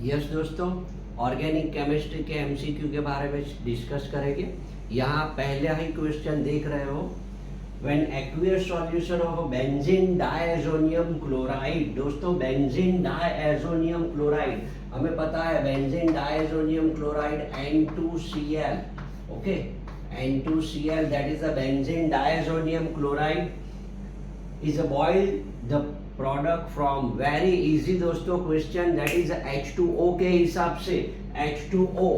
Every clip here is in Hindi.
यस दोस्तों, ऑर्गेनिक केमिस्ट्री के एमसीक्यू के बारे में डिस्कस करेंगे। यहाँ पहले ही क्वेश्चन देख रहे हो, when aqueous solution of benzene diazonium chloride. दोस्तों बेंजीन डायज़ोनियम क्लोराइड हमें पता है, benzene diazonium chloride N2Cl, okay, N2Cl, that is a benzene diazonium chloride is a boiled the product from, very easy दोस्तों क्वेश्चन, दैट इज H2O के हिसाब से H2O,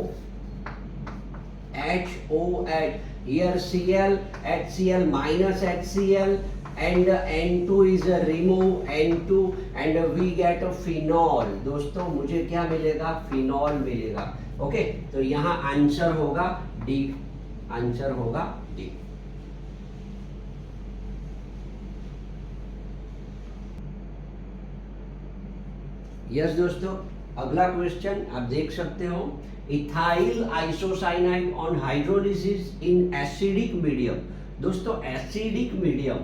HOH, here Cl, HCl minus HCl and N2 is a remove N2 and we get a phenol। दोस्तों मुझे क्या मिलेगा? फिनॉल मिलेगा। ओके, तो यहाँ आंसर होगा डी, आंसर होगा डी। यस दोस्तों, अगला क्वेश्चन आप देख सकते हो, ethyl isocyanide on hydrolysis in acidic medium. दोस्तों acidic medium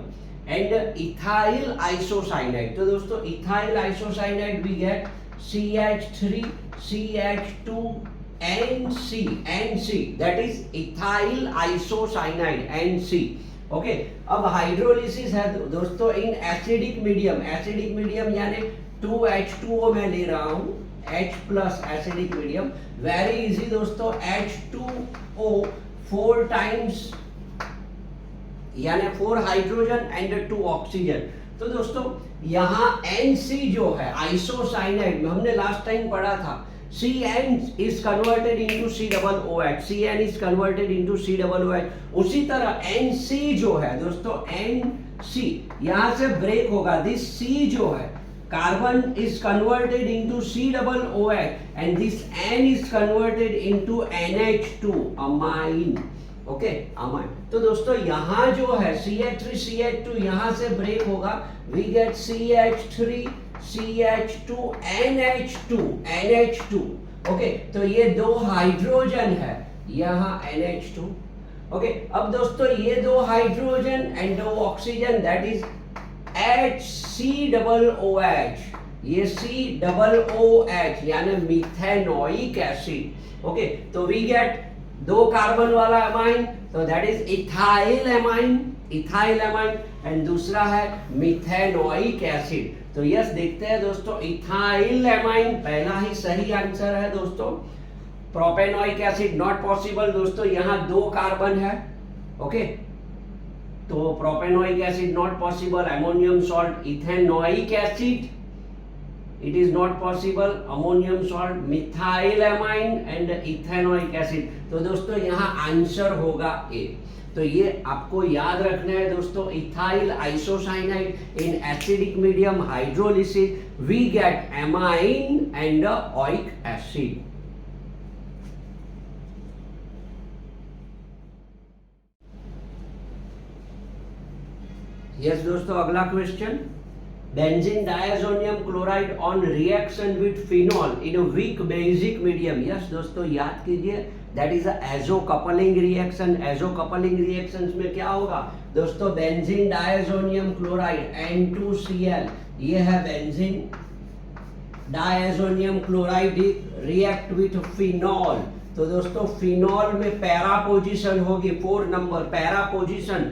and ethyl isocyanide, तो दोस्तों ethyl isocyanide we get CH3 CH2 NC, that is ethyl isocyanide NC। Okay, अब हाइड्रोलिसिस है दोस्तों in acidic medium, acidic medium यानी 2H2O मैं ले रहा हूं, H plus acidic medium, very easy दोस्तों, H2O 4 टाइम्स यानी 4 हाइड्रोजन एंड 2 ऑक्सीजन। तो दोस्तों यहाँ NC जो है आइसोसाइनाइड में हमने लास्ट टाइम पढ़ा था, CN is converted into COOH, CN is converted into COOH। उसी तरह NC जो है दोस्तों, NC यहाँ से ब्रेक होगा, दिस C जो है carbon is converted into COOH and this N is converted into NH2, amine। Okay, amine. तो दोस्तों यहाँ जो है CH3 CH2 यहाँ से ब्रेक होगा, we get CH3 CH2 NH2। Okay, तो ये 2 हाइड्रोजन है, यहाँ NH2। ओके, अब दोस्तों ये 2 hydrogen and 2 oxygen, that is HCOOH, ये COOH यानी मिथेनोइक एसिड। ओके, तो वी गेट 2 कार्बन वाला अमाइन, तो that is ethyl amine, ethyl amine, and दूसरा है मिथेनोइक एसिड। तो यस, देखते हैं दोस्तों, इथाइल अमाइन पहला ही सही आंसर है दोस्तों। प्रोपेनोइक एसिड नॉट पॉसिबल दोस्तों, यहाँ 2 कार्बन है। ओके, तो propanoic acid not possible, ammonium salt, ethanoic acid it is not possible, ammonium salt, methyl amine and ethanoic acid. तो दोस्तों यहाँ आंसर होगा ए। तो ये आपको याद रखना है दोस्तों, ethyl isocyanide in acidic medium hydrolysis we get amine and oic acid. Yes दोस्तों, अगला question, benzene diazonium chloride on reaction with phenol in a weak basic medium. Yes दोस्तों, याद कीजिए, that is azo coupling reaction. Azo coupling reactions में क्या होगा दोस्तों, बेंजीन डायज़ोनियम क्लोराइड N2Cl, ये है benzene diazonium chloride react with phenol. तो दोस्तों फिनॉल में पैरा पोजीशन होगी, 4 नंबर पैरा पोजीशन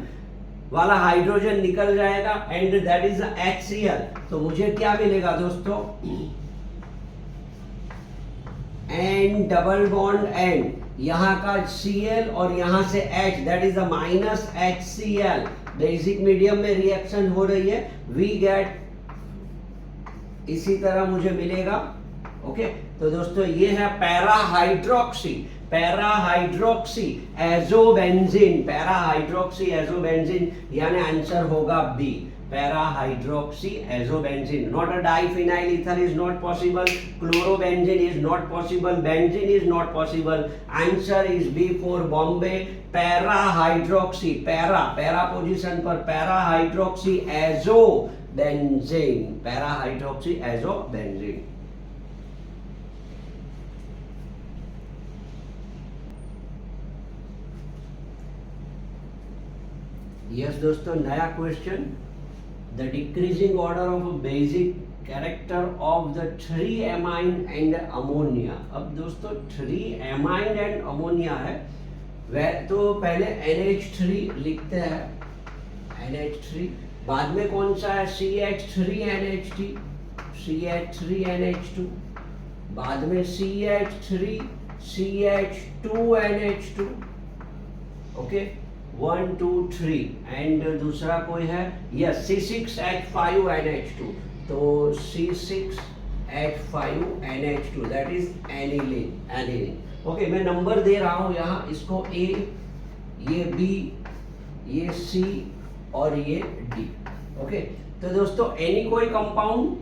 वाला हाइड्रोजन निकल जाएगा एंड दैट इज HCl। तो मुझे क्या मिलेगा दोस्तों, N डबल बॉन्ड N, यहाँ का Cl और यहाँ से H, that is a minus HCl। Basic medium में रिएक्शन हो रही है, वी गेट, इसी तरह मुझे मिलेगा। ओके, तो दोस्तों ये है para hydroxy, para hydroxy azobenzene, para hydroxy azobenzene, यानी आंसर होगा B, para hydroxy azobenzene. Not a diphenyl ether is not possible, chlorobenzene is not possible, benzene is not possible, answer is B for Bombay, para hydroxy, para para position पर para hydroxy azobenzene, para hydroxy azobenzene. Yes दोस्तों, नया question, the decreasing order of a basic character of the 3-amine and ammonia. अब दोस्तों 3-amine and ammonia है, वह तो पहले NH3 लिखते हैं, NH3, बाद में कौन सा है CH3NH2, CH3NH2, बाद में CH3 CH2NH2, ओके 1 2 3, एंड दूसरा कोई है यस C6H5NH2, तो C6H5NH2 that is aniline. Okay मैं नंबर दे रहा हूं यहाँ, इसको A, ये B, ये C और ये D. ओके तो दोस्तों एनी कोई कंपाउंड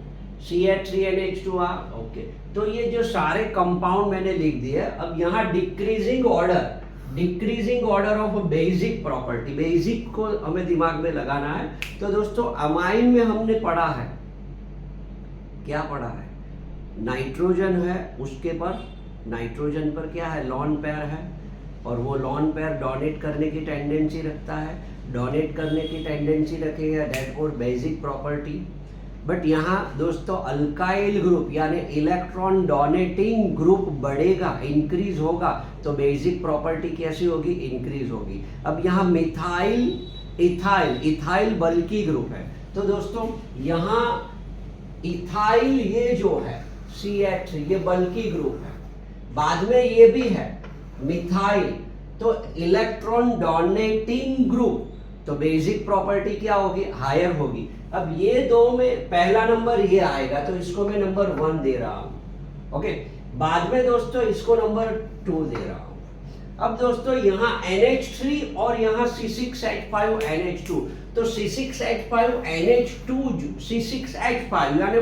CH3NH2 ओके, तो ये जो सारे कंपाउंड मैंने लिख दिए. अब यहाँ decreasing order of basic property, basic को हमें दिमाग में लगाना है. तो दोस्तों अमाइन में हमने पढ़ा है, क्या पढ़ा है, नाइट्रोजन है, उसके पर नाइट्रोजन पर क्या है, लॉन पेयर है, और वो लॉन पेयर डोनेट करने की टेंडेंसी रखता है, डोनेट करने की टेंडेंसी रखेगा, that code basic property. But यहाँ दोस्तों अल्काइल ग्रुप यानी इलेक्ट्रॉन डोनेटिंग ग्रुप बढ़ेगा, इंक्रीज होगा, तो बेसिक प्रॉपर्टी कैसी होगी, इंक्रीज होगी. अब यहाँ मिथाइल, इथाइल बल्की ग्रुप है, तो दोस्तों यहाँ इथाइल ये जो है CH3 ये बल्की ग्रुप है, बाद में ये भी है मिथाइल, तो इलेक्ट्रॉन डोनेटिंग ग्रुप, तो बेसिक प्रॉपर्टी क्या होगी, हायर होगी. अब ये दो में पहला नंबर ये आएगा, तो इसको मैं नंबर 1 दे रहा हूं. ओके बाद में दोस्तों इसको नंबर 2 दे रहा हूं. अब दोस्तों यहाँ NH3 और यहाँ C6H5NH2, तो C6H5NH2 यानी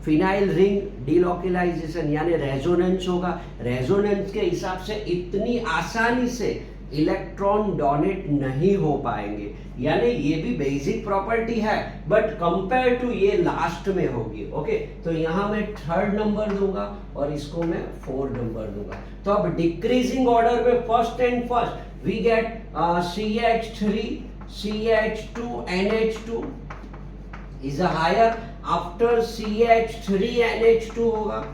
फिनाइल रिंग डिलोकेलाइजेशन यानी रेजोनेंस होगा. रेजोनेंस के हिसाब से इतनी आसानी से इलेक्ट्रॉन डोनेट नहीं हो पाएंगे, यानी ये भी बेसिक प्रॉपर्टी है, बट कंपेयर टू ये लास्ट में होगी. ओके तो यहाँ मैं 3rd नंबर दूंगा और इसको मैं 4 नंबर दूंगा. तो अब डिक्रीजिंग ऑर्डर में first we get CH3 CH2NH2 is a higher, after CH3NH2 होगा,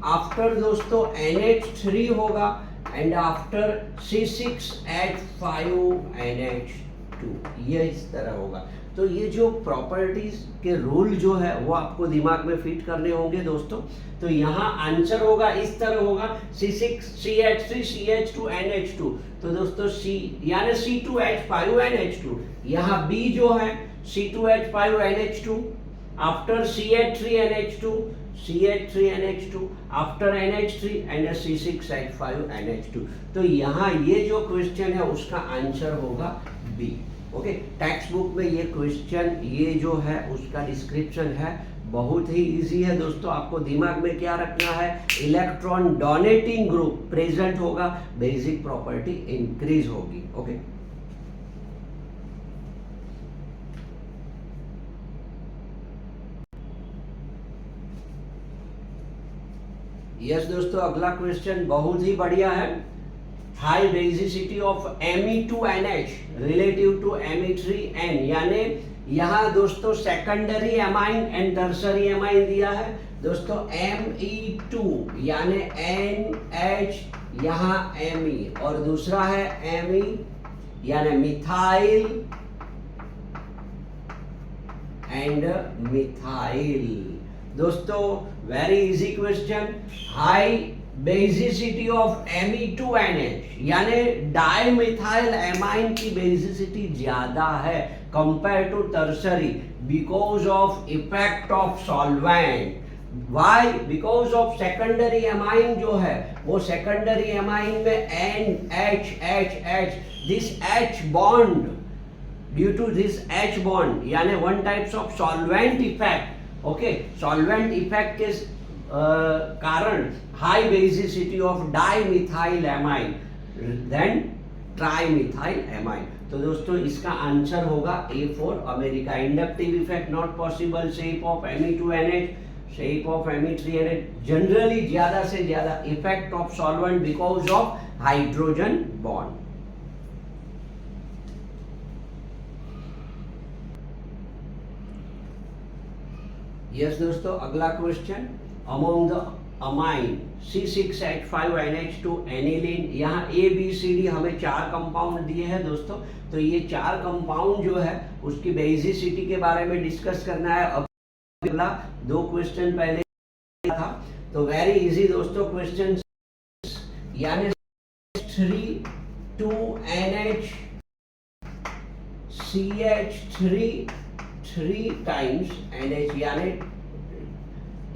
आफ्टर दोस्तों NH3 होगा, एंड आफ्टर C6H5NH2, ये इस तरह होगा. तो ये जो प्रॉपर्टीज के रूल जो है वो आपको दिमाग में फिट करने होंगे दोस्तों. तो यहाँ आंसर होगा इस तरह होगा C6CH3 CH2NH2, तो दोस्तों C यानी C2H5NH2, यहाँ B जो है C2H5NH2, after CH3NH2 after NH3 and C6H5NH2. तो यहाँ ये जो क्वेश्चन है उसका आंसर होगा B. ओके टेक्स्ट बुक में ये क्वेश्चन ये जो है उसका डिस्क्रिप्शन है, बहुत ही इजी है दोस्तों. आपको दिमाग में क्या रखना है, इलेक्ट्रॉन डोनेटिंग ग्रुप प्रेजेंट होगा, बेसिक प्रॉपर्टी इंक्रीज होगी. ओके यस दोस्तों अगला क्वेश्चन बहुत ही बढ़िया है. High basicity of Me2NH relative to Me3N, यानी यहाँ दोस्तों secondary amine and tertiary amine दिया है दोस्तों. Me2 यानी NH, यहाँ Me, और दूसरा है Me यानी मिथाइल एंड मिथाइल. दोस्तों very easy question. High basicity of Me2NH यानी डाइमिथाइल एमाइन की बेसिसिटी ज्यादा है compare to tertiary because of effect of solvent. Why? Because of secondary amine जो है वो सेकेंडरी एमाइन में NH this H bond, due to this H bond यानी one types of solvent effect. Okay solvent effect के कारण high basicity of dimethyl amine then trimethyl amine. तो दोस्तों इसका आंसर होगा A4 America. Inductive effect not possible. Shape of Me2NH, shape of Me3NH, generally ज्यादा से ज्यादा effect of solvent because of hydrogen bond. Yes दोस्तों, अगला question, among the amine C6H5NH2 aniline, यहाँ ए बी सी डी हमें 4 कंपाउंड दिए हैं दोस्तों। तो ये 4 कंपाउंड जो है उसकी बेसिसिटी के बारे में डिस्कस करना है। अब अगला 2 क्वेश्चन पहले था, तो वेरी इजी दोस्तों क्वेश्चन, यानी 3 CH3 3 टाइम्स NH, यानी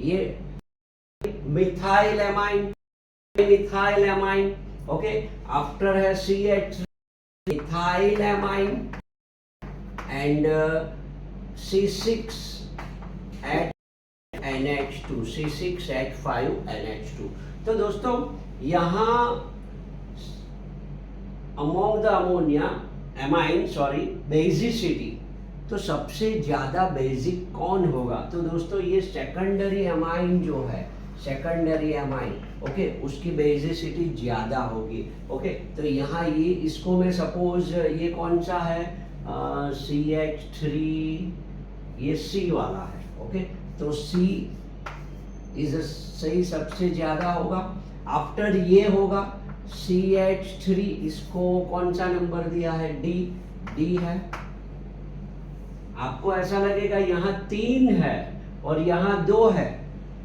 ये मिथाइलएमाइन, ओके। आफ्टर है CH3 मिथाइलएमाइन एंड C6H5NH2। तो दोस्तों यहाँ अमोंग द बेसिसिटी, तो सबसे ज्यादा बेसिक कौन होगा? तो दोस्तों ये सेकेंडरी अमाइन जो है, सेकेंडरी अमाइन, ओके, उसकी बेसिसिटी ज्यादा होगी। ओके, तो यहाँ ये इसको मैं सपोज ये कौन सा है, CH3, ये C वाला है। ओके, तो C इज सही, सबसे ज्यादा होगा। आफ्टर ये होगा CH3, इसको कौन सा नंबर दिया है, D है। आपको ऐसा लगेगा यहाँ 3 है और यहाँ 2 है,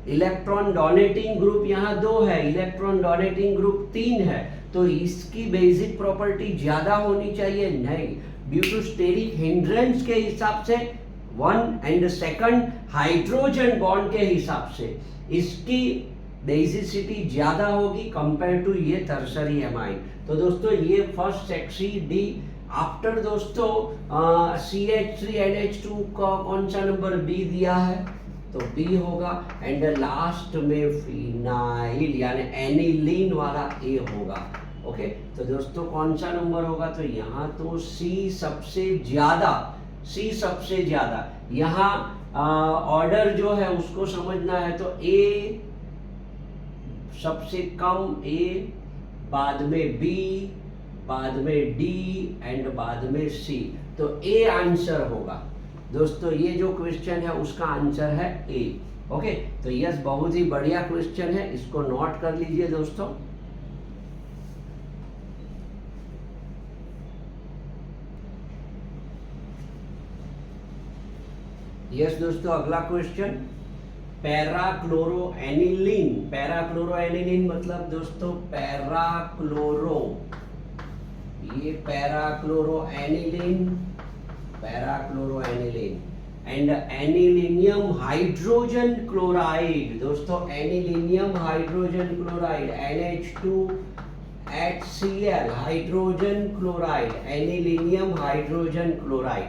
इलेक्ट्रॉन डोनेटिंग ग्रुप यहाँ 2 है, इलेक्ट्रॉन डोनेटिंग ग्रुप 3 है, तो इसकी बेसिक प्रॉपर्टी ज्यादा होनी चाहिए। नहीं, ड्यू टू स्टेरिक हिंड्रेंस के हिसाब से 1 एंड सेकंड हाइड्रोजन बॉन्ड के हिसाब से इसकी बेसिसिटी ज्यादा होगी कंपेयर टू ये टर्शरी एमाइन। तो दोस्तों ये फर्स्ट सेक्शन डी। आफ्टर दोस्तों CH3NH2 का कौन सा नंबर B दिया है, तो B होगा। एंड लास्ट में फिनाइल यानी एनिलीन वाला A होगा। ओके, तो दोस्तों कौन सा नंबर होगा, तो यहाँ तो C सबसे ज्यादा। यहाँ ऑर्डर जो है उसको समझना है, तो A सबसे कम A, बाद में B, बाद में D एंड बाद में C, तो A आंसर होगा। दोस्तों ये जो क्वेश्चन है उसका आंसर है A। ओके, तो यस, बहुत ही बढ़िया क्वेश्चन है, इसको नोट कर लीजिए दोस्तों। यस दोस्तों, अगला क्वेश्चन, पैराक्लोरोएनिलीन मतलब दोस्तों parachloroaniline and anilinium hydrogen chloride. दोस्तों anilinium hydrogen chloride NH2HCl hydrogen chloride, anilinium hydrogen chloride.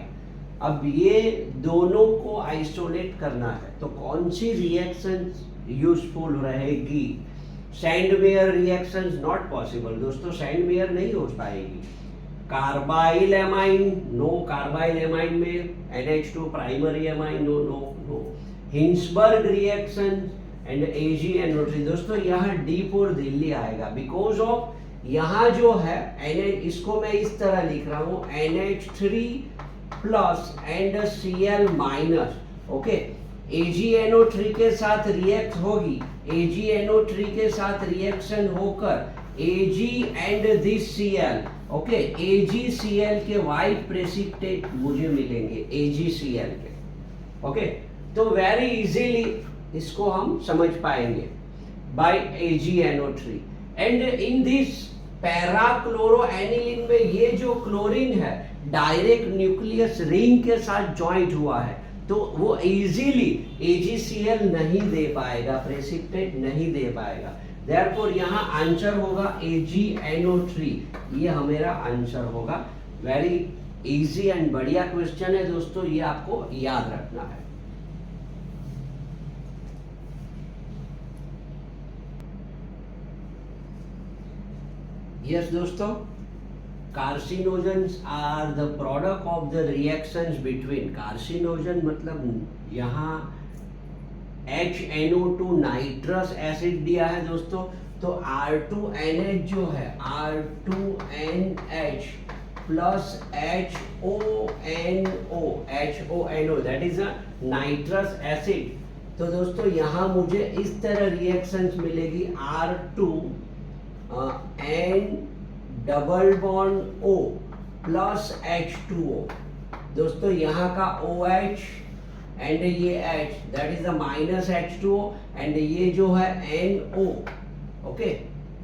अब ये दोनों को आइसोलेट करना है, तो कौन सी रिएक्शन यूजफुल रहेगी? सैंडमेयर रिएक्शन नॉट पॉसिबल दोस्तों, सैंडमेयर नहीं हो पाएगी। Carbyl amine, no, carbyl amine में NH2 primary amine, no. Hinsberg reaction and AgNO3, दोस्तों यहाँ D4 दिल्ली आएगा, बिकॉज ऑफ यहाँ जो है इसको मैं इस तरह लिख रहा हूँ NH3 plus and Cl minus. Okay, AgNO3 के साथ रिएक्ट होगी, AgNO3 के साथ रिएक्शन होकर Ag and this Cl, okay, AgCl के वाइट प्रेसिपिटेट मुझे मिलेंगे AgCl के। ओके, तो वेरी इजीली इसको हम समझ पाएंगे by AgNO3। And in this para chloroaniline में ये जो क्लोरीन है डायरेक्ट न्यूक्लियस रिंग के साथ ज्वाइंट हुआ है, तो वो इजीली AgCl नहीं दे पाएगा, प्रेसिपिटेट नहीं दे पाएगा। देयरफॉर यहाँ आंसर होगा AgNO3, ये हमारा आंसर होगा। वेरी इजी एंड बढ़िया क्वेश्चन है दोस्तों, ये आपको याद रखना है। यस दोस्तों, carcinogens are the product of the reactions between, carcinogen मतलब यहाँ HNO2 नाइट्रस एसिड दिया है दोस्तों, तो R2NH जो है R2NH plus HONO that is a nitrous acid, तो दोस्तों यहाँ मुझे इस तरह रिएक्शंस मिलेगी R2 N double bond O plus H2O। दोस्तों यहाँ का OH एंड ये H that is the minus H2O and ये जो है NO, ओके,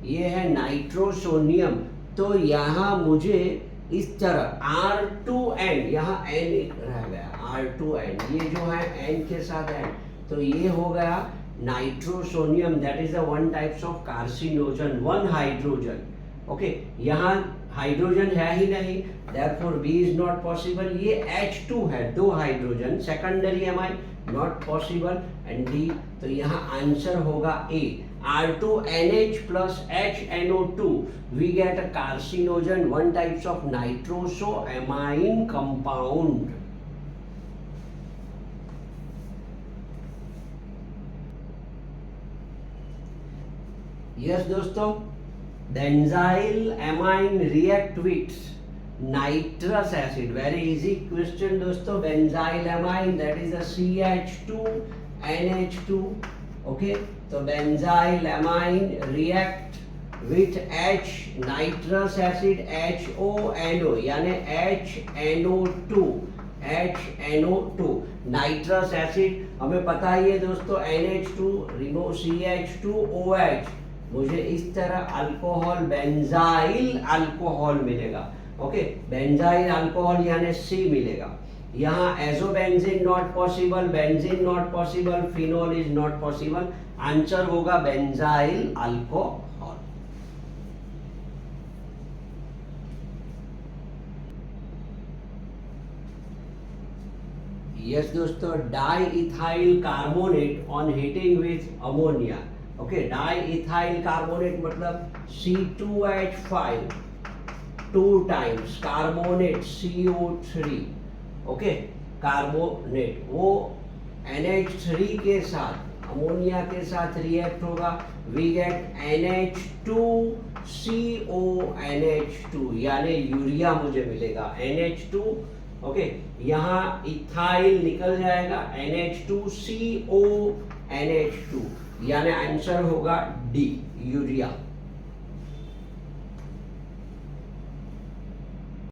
ये है नाइट्रोसोनियम। तो यहाँ मुझे इस तरह R2N, यहाँ N रह गया, R2N ये जो है N के साथ N, तो ये हो गया nitrosonium, that is the one types of carcinogen, one hydrogen, okay. यहाँ हाइड्रोजन है ही नहीं, therefore B is not possible। ये H2 है, दो hydrogen, secondary amine, not possible, and D, तो यहाँ आंसर होगा A, R2NH plus HNO2, we get a carcinogen, one types of nitrosoamine compound। Yes दोस्तों, benzyl amine react with nitrous acid, very easy question दोस्तों। benzyl amine that is a CH2 NH2, okay, तो benzyl amine react with H nitrous acid HONO यानी HNO2 नाइट्रस एसिड, हमें पता ही है दोस्तों NH2 रिमूव CH2OH, मुझे इस तरह अल्कोहल बेंजाइल अल्कोहल मिलेगा, ओके, बेंजाइल अल्कोहल यानी C मिलेगा। यहाँ azobenzene not possible, benzene not possible, phenol is not possible, answer होगा बेंजाइल अल्कोहल। यस दोस्तों, di ethyl carbonate on heating with ammonia, okay, di ethyl carbonate मतलब C2H5 two times carbonate CO3, okay, carbonate वो NH3 के साथ अमोनिया के साथ रिएक्ट होगा, वी गेट NH2CONH2 यानी यूरिया मुझे मिलेगा, NH2, ओके, यहाँ इथाइल निकल जाएगा, NH2CONH2 यानी आंसर होगा D, यूरिया।